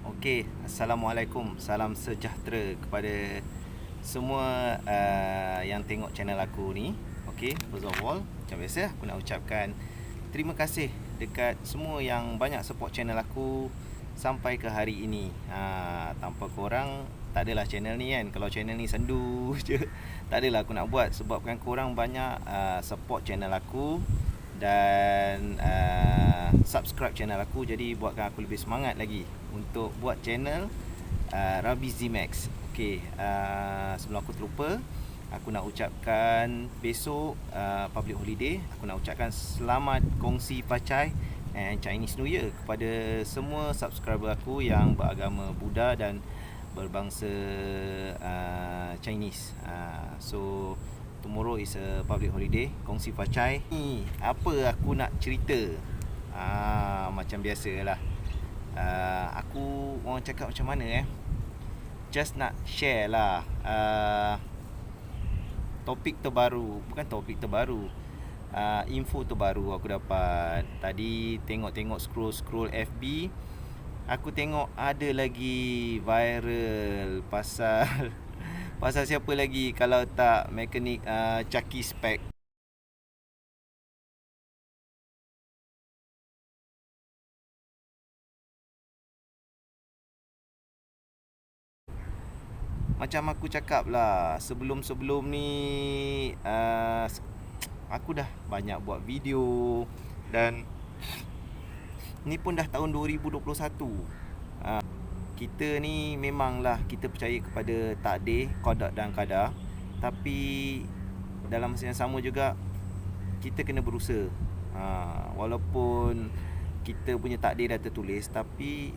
Okey, Assalamualaikum. Salam sejahtera kepada semua yang tengok channel aku ni. Okey, first of all, macam biasa aku nak ucapkan terima kasih dekat semua yang banyak support channel aku sampai ke hari ini. Tanpa korang tak adalah channel ni kan. Kalau channel ni sendu je, tak adalah aku nak buat sebab kan korang banyak support channel aku dan subscribe channel aku, jadi buatkan aku lebih semangat lagi untuk buat channel Rabi Zmax. Okey, sebelum aku terlupa, aku nak ucapkan besok public holiday. Aku nak ucapkan selamat kongsi Pacai and Chinese New Year kepada semua subscriber aku yang beragama Buddha dan berbangsa Chinese. So tomorrow is a public holiday, kongsi Pacai. Ni apa aku nak cerita? Macam biasalah. Aku orang cakap macam mana just nak share lah topik terbaru. Bukan topik terbaru, info terbaru aku dapat. Tadi tengok-tengok scroll FB, aku tengok ada lagi viral pasal pasal siapa lagi kalau tak mekanik Chucky Spec. Macam aku cakap lah sebelum-sebelum ni, aku dah banyak buat video dan ni pun dah tahun 2021. Kita ni memanglah kita percaya kepada takdir, qada dan qadar, tapi dalam masa yang sama juga kita kena berusaha. Walaupun kita punya takdir dah tertulis, tapi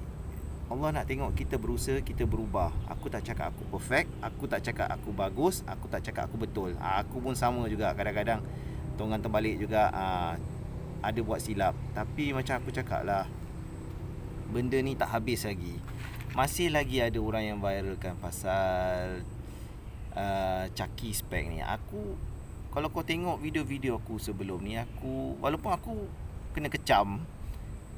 Allah nak tengok kita berusaha, kita berubah. Aku tak cakap aku perfect, aku tak cakap aku bagus, aku tak cakap aku betul. Aku pun sama juga, kadang-kadang tongan terbalik juga, ada buat silap. Tapi macam aku cakap lah, benda ni tak habis lagi. Masih lagi ada orang yang viralkan pasal Chucky Spec ni. Kalau kau tengok video-video aku sebelum ni, walaupun aku kena kecam,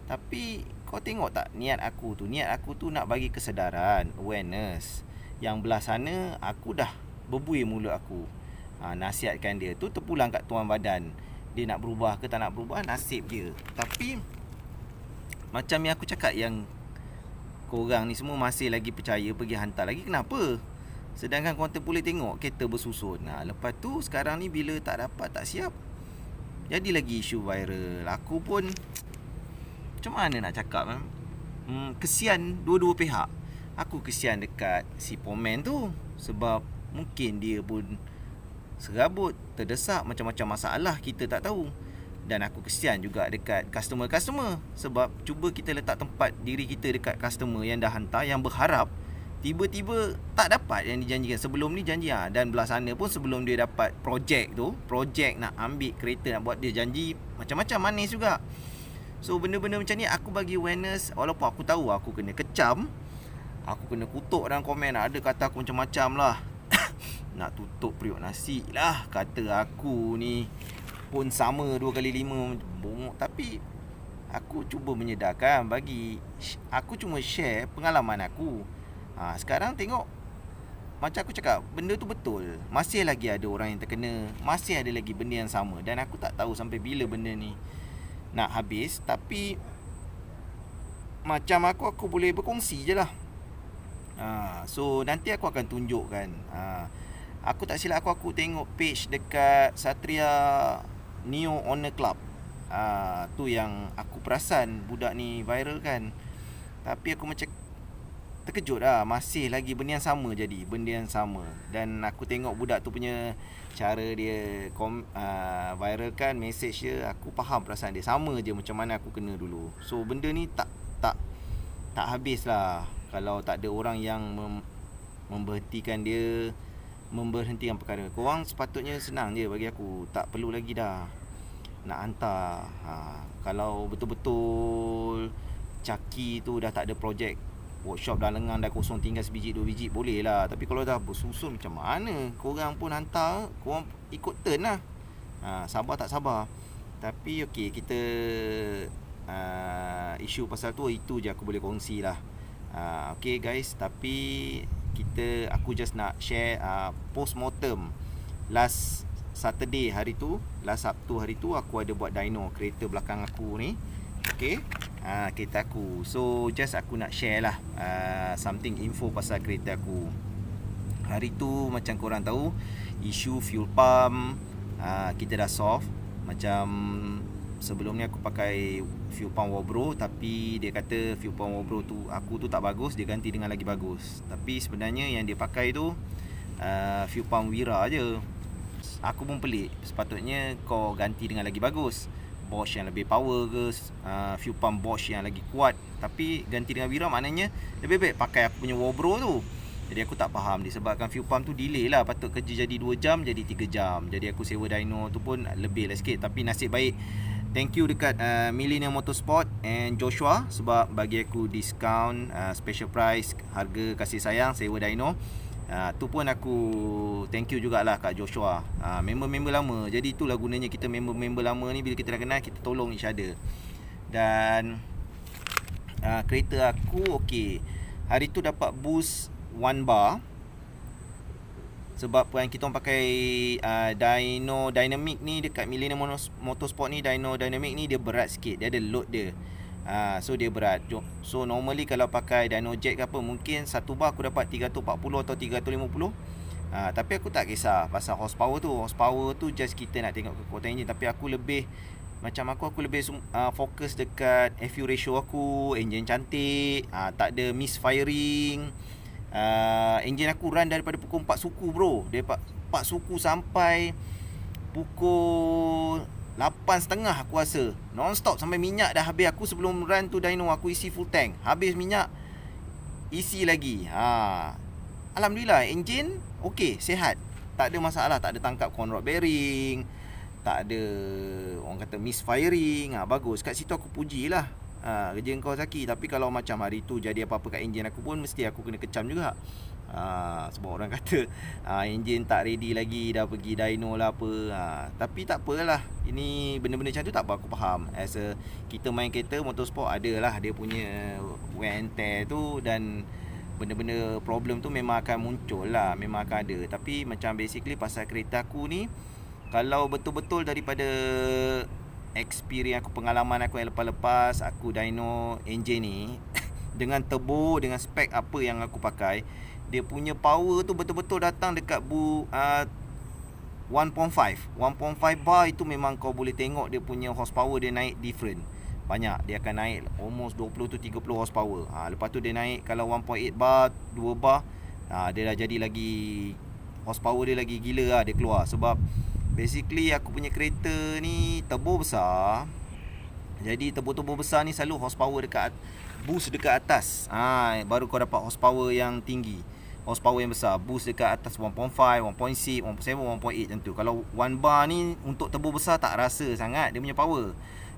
tapi kau tengok tak niat aku tu? Niat aku tu nak bagi kesedaran, awareness. Yang belah sana aku dah berbuih mulut aku, nasihatkan dia tu terpulang kat tuan badan. Dia nak berubah ke tak nak berubah, nasib dia. Tapi macam yang aku cakap, yang korang ni semua masih lagi percaya, pergi hantar lagi. Kenapa? Sedangkan korang boleh tengok kereta bersusun. Lepas tu sekarang ni bila tak dapat, tak siap, jadi lagi isu viral. Aku pun macam mana nak cakap, kesian dua-dua pihak. Aku kesian dekat si pomen tu, sebab mungkin dia pun serabut, terdesak, macam-macam masalah kita tak tahu. Dan aku kesian juga dekat customer-customer, sebab cuba kita letak tempat diri kita dekat customer yang dah hantar, yang berharap tiba-tiba tak dapat yang dijanjikan. Sebelum ni janji, dan belah sana pun sebelum dia dapat projek nak ambil kereta, nak buat, dia janji macam-macam manis juga. So benda-benda macam ni aku bagi awareness. Walaupun aku tahu aku kena kecam, aku kena kutuk dalam komen, ada kata aku macam-macam lah. Nak tutup periuk nasi lah, kata aku ni pun sama 2x5 bongok. Tapi aku cuba menyedarkan, aku cuma share pengalaman aku. Sekarang tengok, macam aku cakap, benda tu betul. Masih lagi ada orang yang terkena, masih ada lagi benda yang sama. Dan aku tak tahu sampai bila benda ni nak habis. Tapi macam aku boleh berkongsi je lah. So nanti aku akan tunjukkan. Aku tak silap aku tengok page dekat Satria Neo Honor Club. Tu yang aku perasan budak ni viral kan. Tapi aku macam terkejut lah, masih lagi benda yang sama jadi, benda yang sama. Dan aku tengok budak tu punya cara dia viralkan message dia, aku faham perasaan dia, sama je macam mana aku kena dulu. So benda ni tak habis lah kalau tak ada orang yang memberhentikan dia, memberhentikan perkara. Korang sepatutnya senang je bagi aku, tak perlu lagi dah nak hantar. Kalau betul-betul Chucky tu dah tak ada projek, workshop dah lengang, dah kosong, tinggal sebiji dua biji, boleh lah. Tapi kalau dah bersusun macam mana, korang pun hantar, korang ikut turn lah. Sabar tak sabar. Tapi okey, kita isu pasal tu, itu je aku boleh kongsi lah. Okay guys, tapi aku just nak share postmortem last Saturday hari tu, last Sabtu hari tu aku ada buat dyno kereta belakang aku ni. Okay, kereta aku. So just aku nak share lah something info pasal kereta aku. Hari tu macam korang tahu, isu fuel pump kita dah solve. Macam sebelum ni aku pakai fuel pump Wobro, tapi dia kata fuel pump Wobro tu aku tu tak bagus, dia ganti dengan lagi bagus. Tapi sebenarnya yang dia pakai tu fuel pump Wira je. Aku pun pelik, sepatutnya kau ganti dengan lagi bagus, Bosch yang lebih power ke, fuel pump Bosch yang lagi kuat. Tapi ganti dengan Wira maknanya lebih baik pakai aku punya Wobro tu. Jadi aku tak faham, disebabkan fuel pump tu delay lah. Patut kerja jadi 2 jam jadi 3 jam. Jadi aku sewa dyno tu pun lebih lah sikit. Tapi nasib baik, thank you dekat Millennium Motorsport and Joshua sebab bagi aku diskaun, special price, harga kasih sayang sewa dyno. Tu pun aku thank you jugalah kat Joshua, member-member lama. Jadi itulah gunanya kita member-member lama ni, bila kita dah kenal kita tolong each other. Dan kereta aku okey, hari tu dapat boost 1 bar. Sebab yang kita orang pakai dyno dynamic ni dekat Millennium Motorsport ni, dyno dynamic ni dia berat sikit, dia ada load dia. So dia berat. So normally kalau pakai dyno jet ke apa, mungkin 1 bar aku dapat 340 atau 350. Tapi aku tak kisah pasal horsepower tu. Horsepower tu just kita nak tengok kekuatan enjin. Tapi aku lebih, macam aku lebih fokus dekat FU ratio aku, enjin cantik, tak ada misfiring. Enjin aku run daripada pukul 4 suku bro. Dia 4 suku sampai pukul 8.30 aku rasa, non-stop sampai minyak dah habis. Aku sebelum run tu dyno aku isi full tank, habis minyak isi lagi. Alhamdulillah enjin okey, sihat, tak ada masalah, tak ada tangkap conrod bearing, tak ada orang kata misfiring. Bagus, kat situ aku pujilah kerja kau Zaki. Tapi kalau macam hari tu jadi apa-apa kat enjin aku pun mesti aku kena kecam juga. Sebab orang kata enjin tak ready lagi, dah pergi dyno lah apa. Tapi tak apalah, ini benda-benda macam tu tak apa, aku faham. As a kita main kereta motorsport, adalah dia punya wear and tear tu, dan benda-benda problem tu memang akan muncul lah, memang akan ada. Tapi macam basically pasal kereta aku ni, kalau betul-betul daripada experience aku, pengalaman aku yang lepas-lepas aku dyno enjin ni dengan turbo, dengan spek apa yang aku pakai, dia punya power tu betul-betul datang dekat 1.5 bar. Itu memang kau boleh tengok dia punya horsepower dia naik different banyak. Dia akan naik almost 20 to 30 horsepower. Lepas tu dia naik kalau 1.8 bar, 2 bar, dia dah jadi lagi, horsepower dia lagi gila lah dia keluar. Sebab basically aku punya kereta ni turbo besar. Jadi turbo besar ni selalu horsepower dekat, boost dekat atas, baru kau dapat horsepower yang tinggi, horsepower yang besar. Boost dekat atas 1.5, 1.6, 1.7, 1.8 macam tu. Kalau 1 bar ni untuk turbo besar tak rasa sangat dia punya power.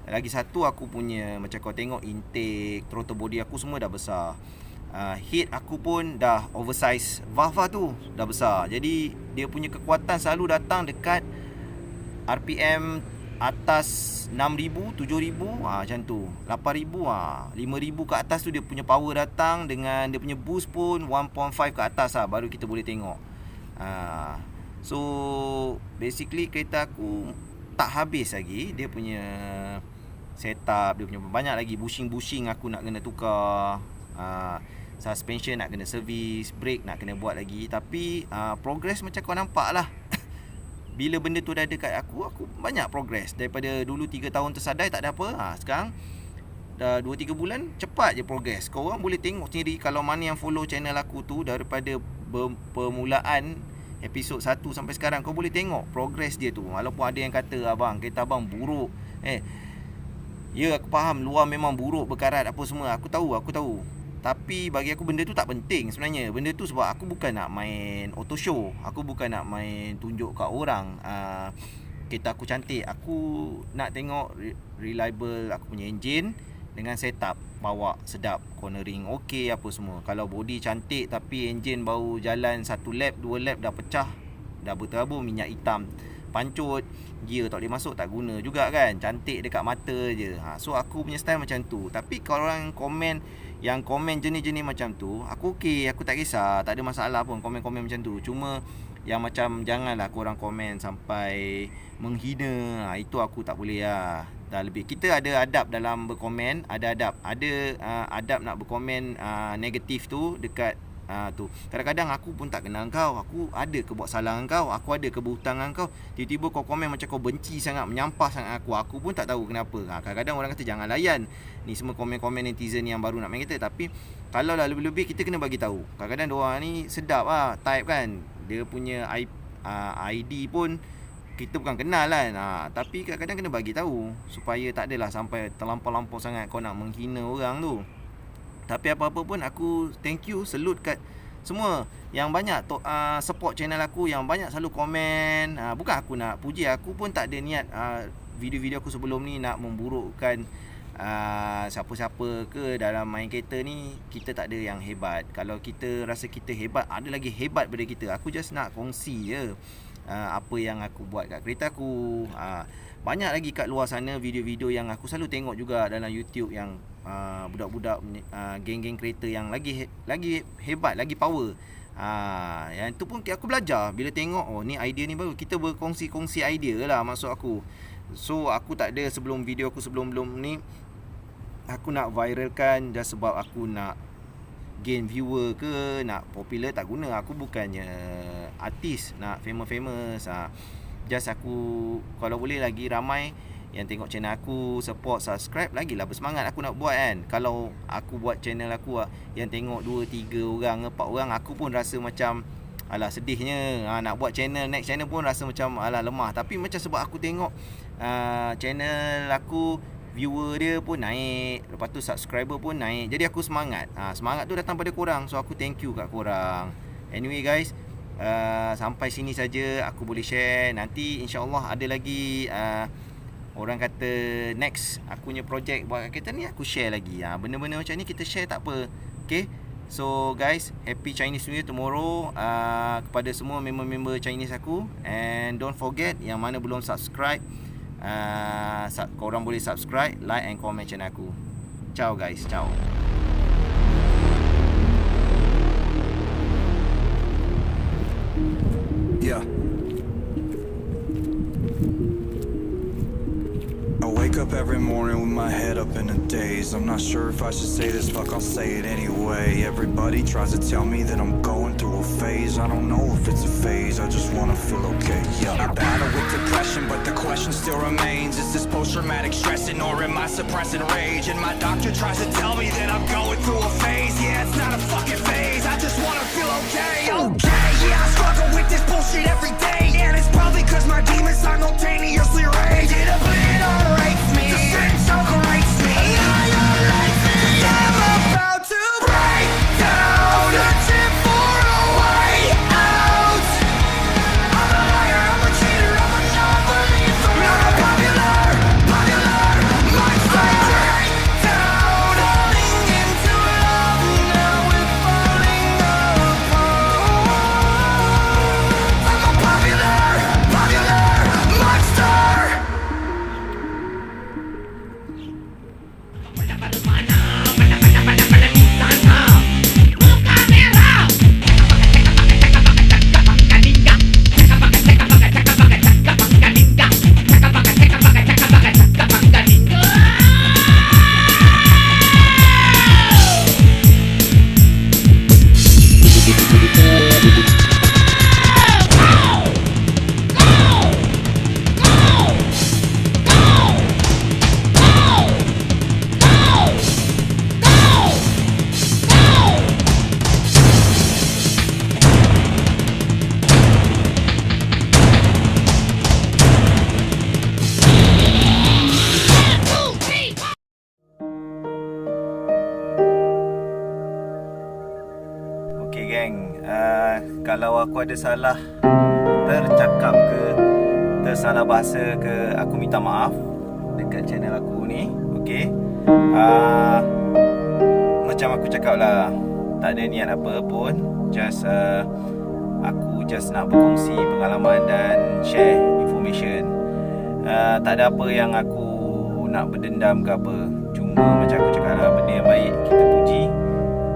Lagi satu, aku punya, macam kau tengok intake, throttle body aku semua dah besar. Heat aku pun dah oversize, valve tu dah besar. Jadi dia punya kekuatan selalu datang dekat RPM atas 6,000, 7,000, macam tu, 8,000, 5,000 ke atas tu dia punya power datang. Dengan dia punya boost pun 1.5 ke atas lah, baru kita boleh tengok. So basically kereta aku tak habis lagi dia punya setup, dia punya banyak lagi bushing aku nak kena tukar, suspension nak kena servis, brake nak kena buat lagi. Tapi progress macam kau nampak lah bila benda tu dah ada kat aku banyak progress. Daripada dulu 3 tahun tersadai tak ada apa, sekarang dah 2-3 bulan cepat je progress. Kau orang boleh tengok sendiri kalau mana yang follow channel aku tu daripada permulaan episod 1 sampai sekarang. Kau boleh tengok progress dia tu. Walaupun ada yang kata abang, kereta abang buruk, ya aku faham luar memang buruk, berkarat apa semua, aku tahu. Tapi bagi aku benda tu tak penting sebenarnya. Benda tu sebab aku bukan nak main auto show, aku bukan nak main tunjuk kat orang kereta aku cantik. Aku nak tengok reliable aku punya enjin dengan setup, bawa sedap, cornering okey apa semua. Kalau body cantik tapi enjin baru jalan 1 lap 2 lap dah pecah, dah berterabur, minyak hitam, pancut, gear tak boleh masuk, tak guna juga kan. Cantik dekat mata je. So aku punya style macam tu. Tapi kalau orang komen yang komen jenis-jenis macam tu, aku okey, aku tak kisah, tak ada masalah pun komen-komen macam tu. Cuma yang macam janganlah korang komen sampai menghina, itu aku tak boleh lah. Dah lebih, kita ada adab dalam berkomen, ada adab. Ada adab nak berkomen negatif tu dekat tu. Kadang-kadang aku pun tak kenal kau, aku ada ke buat salah dengan kau, aku ada ke berhutang dengan kau, tiba-tiba kau komen macam kau benci sangat, menyampah sangat aku pun tak tahu kenapa. Kadang-kadang orang kata jangan layan ni semua komen-komen netizen yang baru nak main kita, tapi kalau lah lebih-lebih kita kena bagi tahu. Kadang-kadang diorang ni sedap lah type kan, dia punya ID pun kita bukan kenal kan, tapi kadang-kadang kena bagi tahu supaya tak adalah sampai terlampau-lampau sangat kau nak menghina orang tu. Tapi apa-apa pun aku thank you, salute kat semua yang banyak support channel aku, yang banyak selalu komen. Bukan aku nak puji, aku pun tak ada niat video-video aku sebelum ni nak memburukkan siapa-siapa ke dalam main kereta ni. Kita tak ada yang hebat. Kalau kita rasa kita hebat, ada lagi hebat daripada kita. Aku just nak kongsi je apa yang aku buat kat kereta aku. Banyak lagi kat luar sana video-video yang aku selalu tengok juga dalam YouTube, yang budak-budak geng-geng kereta yang lagi hebat, lagi power. Yang tu pun aku belajar bila tengok, oh ni idea ni baru, kita berkongsi-kongsi idea lah maksud aku. So aku tak ada, sebelum video aku sebelum ni aku nak viralkan just sebab aku nak gain viewer ke, nak popular, tak guna. Aku bukannya artis nak famous. Just aku kalau boleh lagi ramai yang tengok channel aku, support, subscribe, lagilah bersemangat aku nak buat kan. Kalau aku buat channel aku yang tengok 2, 3 orang, 4 orang, aku pun rasa macam alah sedihnya. Nak buat channel, next channel pun rasa macam alah lemah. Tapi macam sebab aku tengok channel aku, viewer dia pun naik, lepas tu subscriber pun naik, jadi aku semangat. Semangat tu datang pada korang, so aku thank you kat korang. Anyway guys, sampai sini saja aku boleh share. Nanti insyaAllah ada lagi orang kata next aku punya projek buat kat kereta ni, aku share lagi. Benda-benda macam ni kita share, tak apa. Okay, so guys, happy Chinese New Year tomorrow kepada semua member-member Chinese aku. And don't forget, yang mana belum subscribe, korang boleh subscribe, like and comment channel aku. Ciao guys, ciao. Yeah. I wake up every morning with my head up in a daze. I'm not sure if I should say this, fuck, I'll say it anyway. Everybody tries to tell me that I'm going through a phase. I don't know if it's a phase, I just wanna feel okay. Yeah. I battle with depression, but the question still remains. Is this post-traumatic stressing, or am I suppressing rage? And my doctor tries to tell me that I'm going through a phase. Yeah, it's not a fucking phase, I just wanna feel okay. Okay, yeah, I struggle with this bullshit every day, and it's probably cause my demons simultaneously rage. It obliterates me, the sense overrates me, annihilates me. I'm about to break down, searching for a way out. I'm a liar, I'm a cheater, I'm a non-believer. I'm a popular monster. Break down, falling into love, now we're falling apart. I'm a popular monster. Okay geng, kalau aku ada salah tercakap ke, tersalah bahasa ke, aku minta maaf dekat channel aku ni. Okay, macam aku cakap lah, tak ada niat apa pun, just aku just nak berkongsi pengalaman dan share information. Tak ada apa yang aku nak berdendam ke apa, cuma Semua macam aku cakap lah, benda yang baik kita puji,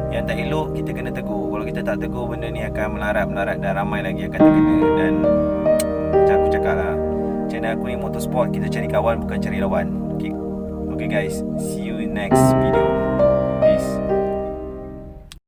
yang tak elok kita kena tegur. Kalau kita tak tegur, benda ni akan melarat dan ramai lagi akan terkena. Dan macam aku cakap lah, channel aku ni motorsport, kita cari kawan bukan cari lawan. Okay guys, see you in next video.